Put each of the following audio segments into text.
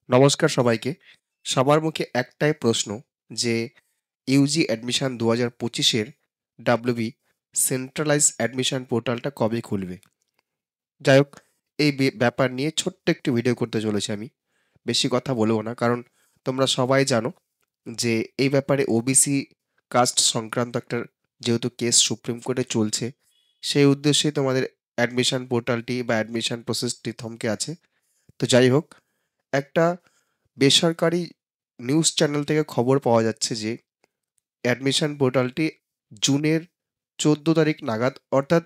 নমস্কার সবাইকে। সবার মুখে একটাই প্রশ্ন যে ইউজি অ্যাডমিশন ২০২৫ এর ডাব্লিউবি সেন্ট্রালাইজ অ্যাডমিশন পোর্টালটা কবে খুলবে? যাই হোক, এই ব্যাপার নিয়ে ছোট্ট একটি ভিডিও করতে চলেছি আমি। বেশি কথা বলবো না, কারণ তোমরা সবাই জানো যে এই ব্যাপারে ওবিসি কাস্ট সংক্রান্ত একটা যেহেতু কেস সুপ্রিম কোর্টে চলছে, সেই উদ্দেশ্যে তোমাদের অ্যাডমিশন পোর্টালটি বা অ্যাডমিশন প্রসেসটি থমকে আছে। তো যাই হোক, একটা বেসরকারি নিউজ চ্যানেল থেকে খবর পাওয়া যাচ্ছে যে অ্যাডমিশন পোর্টালটি জুনের 14 তারিখ নাগাদ, অর্থাৎ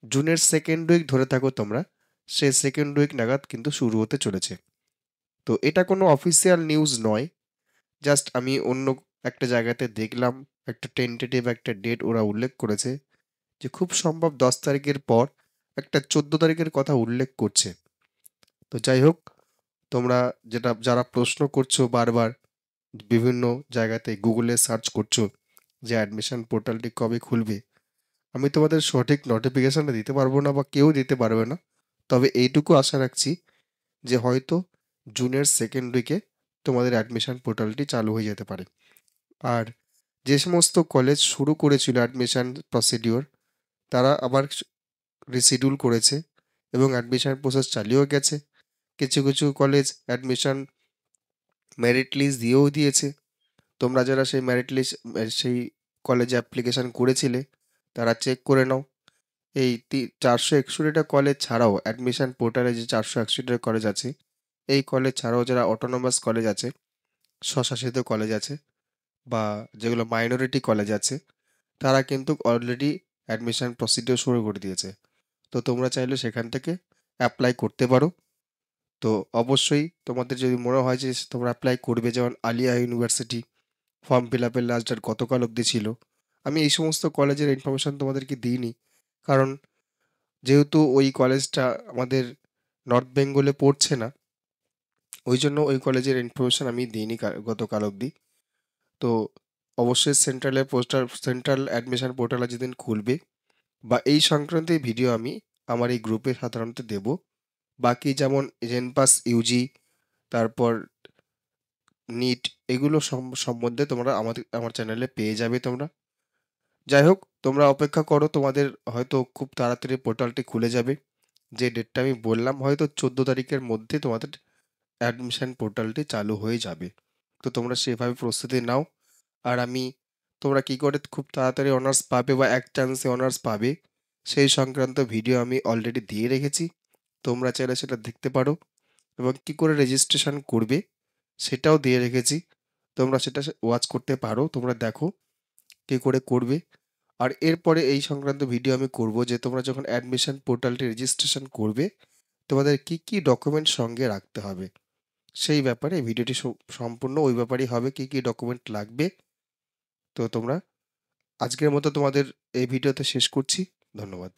জুনের সেকেন্ড উইক ধরে থাকো তোমরা, সেই সেকেন্ড উইক নাগাদ কিন্তু শুরু হতে চলেছে। তো এটা কোনো অফিসিয়াল নিউজ নয়, জাস্ট আমি অন্য একটা জায়গাতে দেখলাম, একটা টেন্টেটিভ একটা ডেট ওরা উল্লেখ করেছে যে খুব সম্ভব 10 তারিখের পর একটা 14 তারিখের কথা উল্লেখ করছে। তো যাই হোক, তোমরা যারা প্রশ্ন করছো বারবার, বিভিন্ন জায়গাতে গুগলে সার্চ করছো যে অ্যাডমিশন পোর্টালটি কবে খুলবে, আমি তোমাদের সঠিক নোটিফিকেশনটা দিতে পারবো না বা কেউ দিতে পারবে না। তবে এইটুকু আশা রাখছি যে হয়তো জুনের সেকেন্ড উইকে তোমাদের অ্যাডমিশন পোর্টালটি চালু হয়ে যেতে পারে। আর যে সমস্ত কলেজ শুরু করেছিল অ্যাডমিশন প্রসিডিওর, তারা আবার রিশিডিউল করেছে এবং অ্যাডমিশন প্রসেস চালিয়েও গেছে। কিছু কিছু কলেজ অ্যাডমিশন মেরিট লিস্ট দিয়েও দিয়েছে। তোমরা যারা সেই মেরিট লিস্ট সেই কলেজে অ্যাপ্লিকেশন করেছিলে, তারা চেক করে নাও। এই 461টা কলেজ ছাড়াও অ্যাডমিশন পোর্টালে যে 461টা কলেজ আছে, এই কলেজ ছাড়াও যারা অটোনোমাস কলেজ আছে, স্বশাসিত কলেজ আছে, বা যেগুলো মাইনরিটি কলেজ আছে, তারা কিন্তু অলরেডি অ্যাডমিশন প্রসিডিওর শুরু করে দিয়েছে। তো তোমরা চাইলে সেখান থেকে অ্যাপ্লাই করতে পারো। তো অবশ্যই তোমাদের যদি মনে হয় যে তোমরা অ্যাপ্লাই করবে, যেমন আলিয়া ইউনিভার্সিটি ফর্ম ফিল আপের লাস্ট ডেট গতকাল অবধি ছিল। আমি এই সমস্ত কলেজের ইনফরমেশন তোমাদেরকে দিইনি, কারণ যেহেতু ওই কলেজটা আমাদের নর্থ বেঙ্গলে পড়ছে না, ওই জন্য ওই কলেজের ইনফরমেশন আমি দিইনি গতকাল অবধি। তো অবশ্যই সেন্ট্রাল অ্যাডমিশন পোর্টাল যেদিন খুলবে বা এই সংক্রান্ত ভিডিও আমি আমার এই গ্রুপে সাধারণত দেব। বাকি যেমন জেনপাস ইউজি, তারপর নিট, এগুলো সম্বন্ধে তোমরা আমার চ্যানেলে পেয়ে যাবে তোমরা। যাই হোক, তোমরা অপেক্ষা করো, তোমাদের হয়তো খুব তাড়াতাড়ি পোর্টালটি খুলে যাবে। যে ডেটটা আমি বললাম, হয়তো 14 তারিখের মধ্যে তোমাদের অ্যাডমিশন পোর্টালটি চালু হয়ে যাবে। তো তোমরা সেভাবে প্রস্তুতি নাও। আর আমি তোমরা কী করে খুব তাড়াতাড়ি অনার্স পাবে বা এক চান্সে অনার্স পাবে, সেই সংক্রান্ত ভিডিও আমি অলরেডি দিয়ে রেখেছি। তোমরা চাইলে সেটা দেখতে পারো, এবং কী করে রেজিস্ট্রেশন করবে সেটাও দিয়ে রেখেছি। তোমরা সেটা ওয়াচ করতে পারো, তোমরা দেখো কী করে করবে। আর এরপরে এই সংক্রান্ত ভিডিও আমি করব যে তোমরা যখন অ্যাডমিশন পোর্টালটি রেজিস্ট্রেশন করবে, তোমাদের কি কি ডকুমেন্ট সঙ্গে রাখতে হবে সেই ব্যাপারে এই ভিডিওটি সম্পূর্ণ ওই ব্যাপারেই হবে, কি কি ডকুমেন্ট লাগবে। তো তোমরা আজকের মতো তোমাদের এই ভিডিওতে শেষ করছি। ধন্যবাদ।